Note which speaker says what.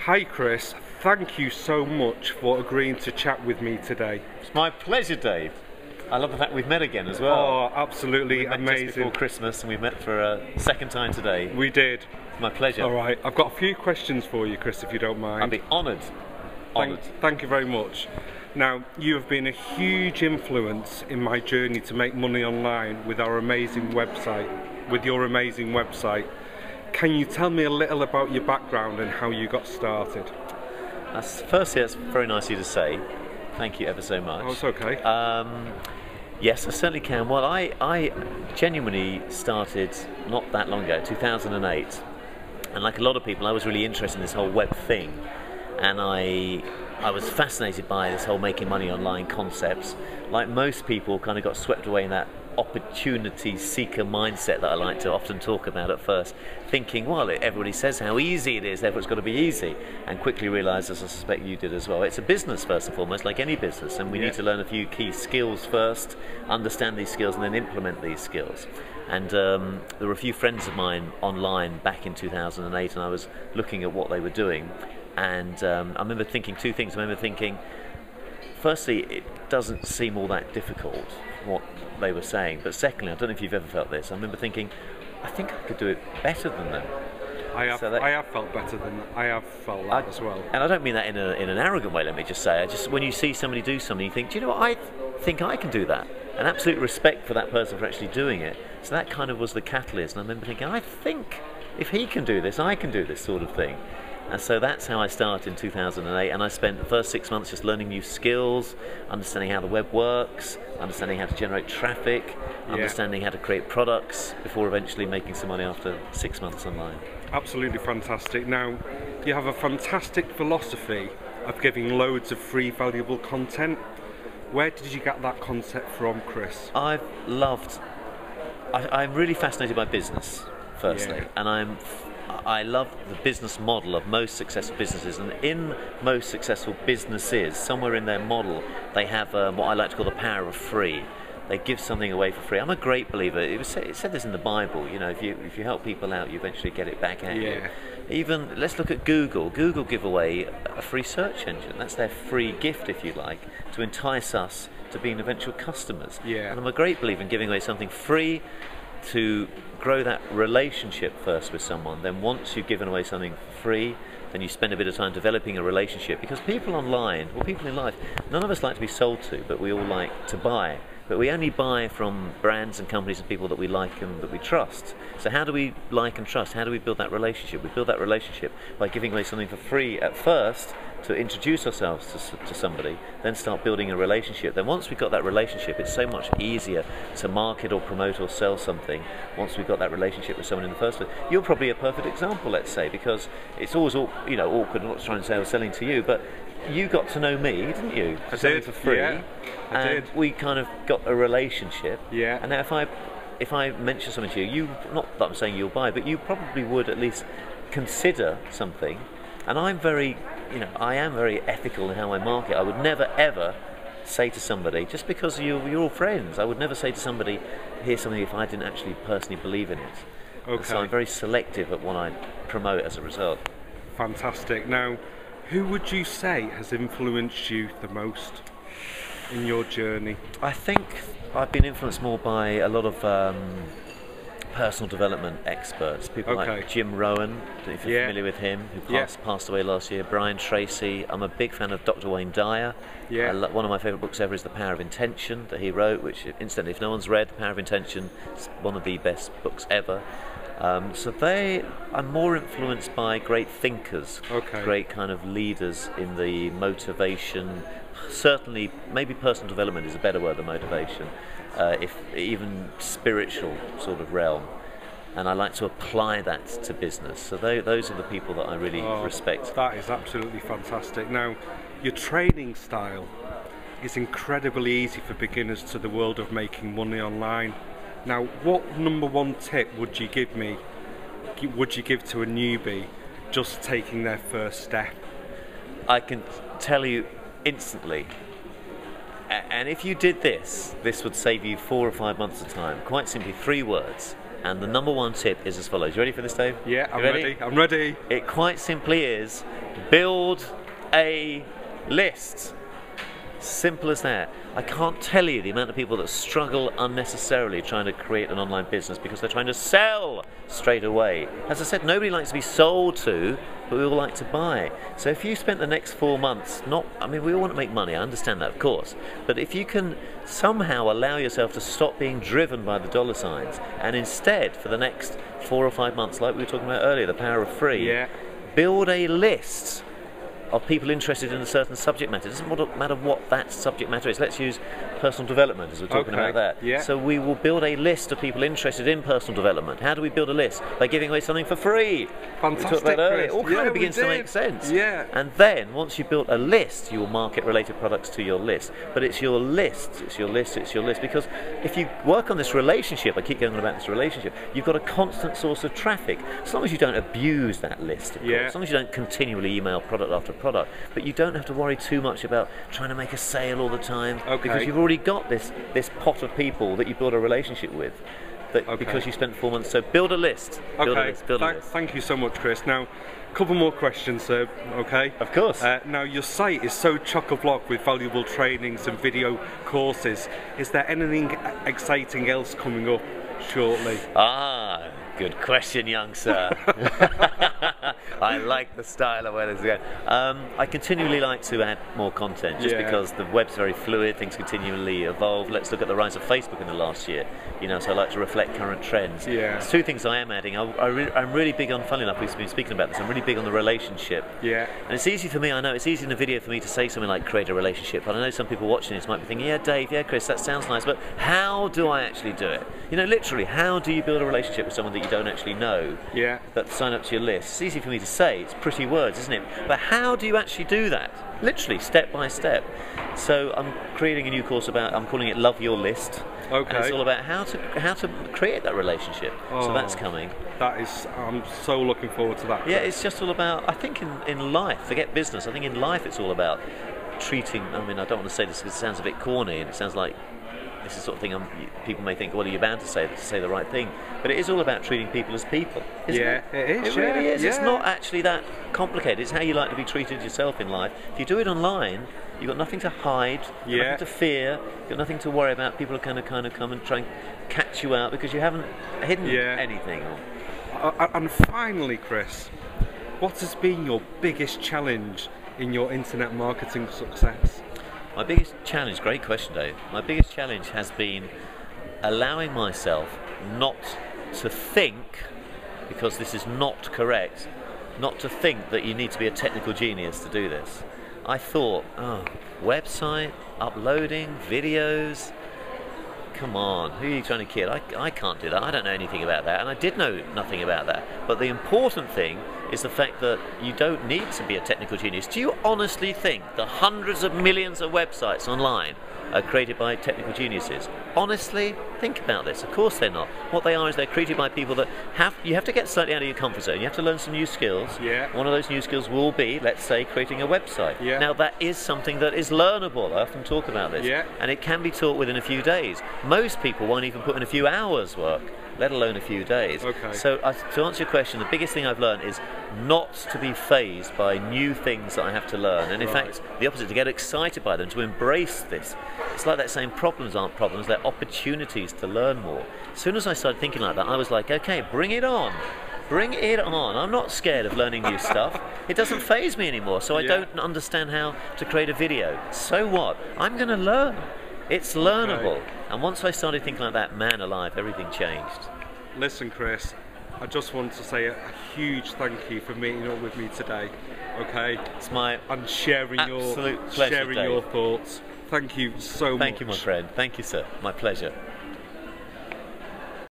Speaker 1: Hi Chris, thank you so much for agreeing to chat with me today.
Speaker 2: It's my pleasure, Dave. I love the fact we've met again as well.
Speaker 1: Oh, absolutely
Speaker 2: we met
Speaker 1: amazing.
Speaker 2: Just before Christmas, and we met for a second time today.
Speaker 1: We did.
Speaker 2: It's my pleasure.
Speaker 1: All right, I've got a few questions for you, Chris, if you don't mind.
Speaker 2: I'd be honoured.
Speaker 1: Thank you very much. Now, you have been a huge influence in my journey to make money online with our amazing website, with your amazing website. Can you tell me a little about your background and how you got started?
Speaker 2: Firstly, that's very nice of you to say. Thank you ever so much.
Speaker 1: Oh, it's okay.
Speaker 2: Yes, I certainly can. Well, I genuinely started not that long ago, 2008. And like a lot of people, I was really interested in this whole web thing. And I was fascinated by this whole making money online concepts. Like most people, kind of got swept away in that opportunity seeker mindset that I like to often talk about at first, thinking, well, everybody says how easy it is, therefore it's got to be easy, and quickly realised, as I suspect you did as well, it's a business first and foremost, like any business, and we need to learn a few key skills first, understand these skills, and then implement these skills. And there were a few friends of mine online back in 2008, and I was looking at what they were doing, and I remember thinking two things. I remember thinking, firstly, it doesn't seem all that difficult, what they were saying, but secondly, I don't know if you've ever felt this, I remember thinking, I think I could do it better than them.
Speaker 1: I have felt better than that. I have felt that as well.
Speaker 2: And I don't mean that in an arrogant way, let me just say. When you see somebody do something, you think, do you know what, I think I can do that. And absolute respect for that person for actually doing it. So that kind of was the catalyst. And I remember thinking, I think if he can do this, I can do this sort of thing. And so that's how I started in 2008, and I spent the first 6 months just learning new skills, understanding how the web works, understanding how to generate traffic, understanding how to create products, before eventually making some money after 6 months online.
Speaker 1: Absolutely fantastic. Now, you have a fantastic philosophy of giving loads of free, valuable content. Where did you get that concept from, Chris?
Speaker 2: I'm really fascinated by business, firstly, and I love the business model of most successful businesses, and in most successful businesses, somewhere in their model, they have what I like to call the power of free. They give something away for free. I'm a great believer. It said this in the Bible. You know, if you help people out, you eventually get it back at you. Even let's look at Google. Google give away a free search engine. That's their free gift, if you like, to entice us to being eventual customers. And I'm a great believer in giving away something free to grow that relationship first with someone. Then once you've given away something free, then you spend a bit of time developing a relationship, because people online, well, people in life, none of us like to be sold to, but we all like to buy. But we only buy from brands and companies and people that we like and that we trust. So how do we like and trust? How do we build that relationship? We build that relationship by giving away something for free at first to introduce ourselves to somebody, then start building a relationship. Then once we've got that relationship, it's so much easier to market or promote or sell something once we've got that relationship with someone in the first place. You're probably a perfect example, let's say, because it's always awkward. I'm not trying to say I was selling to you, but you got to know me, didn't you?
Speaker 1: I did,
Speaker 2: for free.
Speaker 1: I did.
Speaker 2: We kind of got a relationship.
Speaker 1: And
Speaker 2: now if I mention something to you, not that I'm saying you'll buy, but you probably would at least consider something. And I am very ethical in how I market. I would never ever say to somebody, just because you're all friends, I would never say to somebody, here's something, if I didn't actually personally believe in it. And so I'm very selective at what I promote as a result.
Speaker 1: Fantastic. Now, who would you say has influenced you the most in your journey?
Speaker 2: I think I've been influenced more by a lot of personal development experts, people like Jim Rohn, if you're familiar with him, who passed away last year, Brian Tracy. I'm a big fan of Dr. Wayne Dyer. One of my favourite books ever is The Power of Intention, that he wrote, which, incidentally, if no one's read The Power of Intention, it's one of the best books ever. So I'm more influenced by great thinkers, great kind of leaders in the motivation, certainly maybe personal development is a better word than motivation, if even spiritual sort of realm. And I like to apply that to business. So those are the people that I really respect.
Speaker 1: That is absolutely fantastic. Now, your training style is incredibly easy for beginners to the world of making money online. Now, what #1 tip would you give me? Would you give to a newbie just taking their first step?
Speaker 2: I can tell you instantly. And if you did this would save you 4 or 5 months of time. Quite simply, 3 words. And the #1 tip is as follows. You ready for this, Dave?
Speaker 1: Yeah, I'm ready. I'm ready.
Speaker 2: It quite simply is, Build a list. Simple as that. I can't tell you the amount of people that struggle unnecessarily trying to create an online business because they're trying to sell straight away. As I said, nobody likes to be sold to, but we all like to buy. So if you spent the next 4 months, we all want to make money, I understand that, of course, but if you can somehow allow yourself to stop being driven by the dollar signs and instead for the next 4 or 5 months, like we were talking about earlier, the power of free, build a list of people interested in a certain subject matter. It doesn't matter what that subject matter is. Let's use personal development as we're talking about that.
Speaker 1: Yeah.
Speaker 2: So we will build a list of people interested in personal development. How do we build a list? By giving away something for free.
Speaker 1: Fantastic,
Speaker 2: we talked about earlier. It all kind
Speaker 1: yeah,
Speaker 2: of begins to make sense.
Speaker 1: Yeah.
Speaker 2: And then once you've built a list, you will market related products to your list. But it's your list, it's your list, it's your list. Because if you work on this relationship, I keep going on about this relationship, you've got a constant source of traffic. As long as you don't abuse that list, of course. As long as you don't continually email product after product, but you don't have to worry too much about trying to make a sale all the time, because you've already got this pot of people that you build a relationship with, because you spent 4 months. So build a list. Build a list. Build a list.
Speaker 1: Thank you so much, Chris. Now, a couple more questions, sir. Okay.
Speaker 2: Of course.
Speaker 1: Now, your site is so chock-a-block with valuable trainings and video courses. Is there anything exciting else coming up shortly?
Speaker 2: Good question, young sir. I like the style of where this is going. I continually like to add more content just because the web's very fluid, things continually evolve. Let's look at the rise of Facebook in the last year. So I like to reflect current trends. There's 2 things I am adding. I'm really big on, funnily enough, we've been speaking about this, I'm really big on the relationship. And it's easy for me, I know, it's easy in a video for me to say something like create a relationship, but I know some people watching this might be thinking, yeah, Dave, yeah, Chris, that sounds nice, but how do I actually do it? Literally, how do you build a relationship with someone that you don't actually know that sign up to your list? It's easy for me to say, it's pretty words, isn't it? But how do you actually do that? Literally, step by step. So I'm creating a new course I'm calling it Love Your List. And it's all about how to create that relationship. So that's coming.
Speaker 1: I'm so looking forward to that.
Speaker 2: Yeah, it's just all about, I think in life, forget business, I think in life it's all about treating, I don't want to say this because it sounds a bit corny and it sounds like this is the sort of thing people may think, well, you're bound to say the right thing, but it is all about treating people as people, isn't it?
Speaker 1: It is.
Speaker 2: It really is.
Speaker 1: Yeah.
Speaker 2: It's not actually that complicated. It's how you like to be treated yourself in life. If you do it online, you've got nothing to hide, nothing to fear, you've got nothing to worry about. People are kind of come and try and catch you out because you haven't hidden anything.
Speaker 1: And finally, Chris, what has been your biggest challenge in your internet marketing success?
Speaker 2: My biggest challenge, great question, Dave. My biggest challenge has been allowing myself not to think, because this is not correct, not to think that you need to be a technical genius to do this. I thought, website, uploading, videos, come on, who are you trying to kid? I can't do that, I don't know anything about that, and I did know nothing about that. But the important thing is the fact that you don't need to be a technical genius. Do you honestly think the hundreds of millions of websites online are created by technical geniuses? Honestly, think about this. Of course they're not. What they are is they're created by people that you have to get slightly out of your comfort zone. You have to learn some new skills. One of those new skills will be, let's say, creating a website. Now that is something that is learnable. I often talk about this. And it can be taught within a few days. Most people won't even put in a few hours work, let alone a few days. So to answer your question, the biggest thing I've learned is not to be fazed by new things that I have to learn, and in fact the opposite, to get excited by them, to embrace this. It's like that saying, problems aren't problems, they're opportunities to learn more. As soon as I started thinking like that, I was like, okay, bring it on. Bring it on. I'm not scared of learning new stuff. It doesn't faze me anymore. So I don't understand how to create a video. So what? I'm going to learn. It's learnable. And once I started thinking like that, man alive, everything changed.
Speaker 1: Listen, Chris, I just want to say a huge thank you for meeting up with me today.
Speaker 2: It's my
Speaker 1: and sharing
Speaker 2: absolute pleasure,
Speaker 1: your thoughts. Thank you so much.
Speaker 2: Thank you, my friend. Thank you, sir. My pleasure.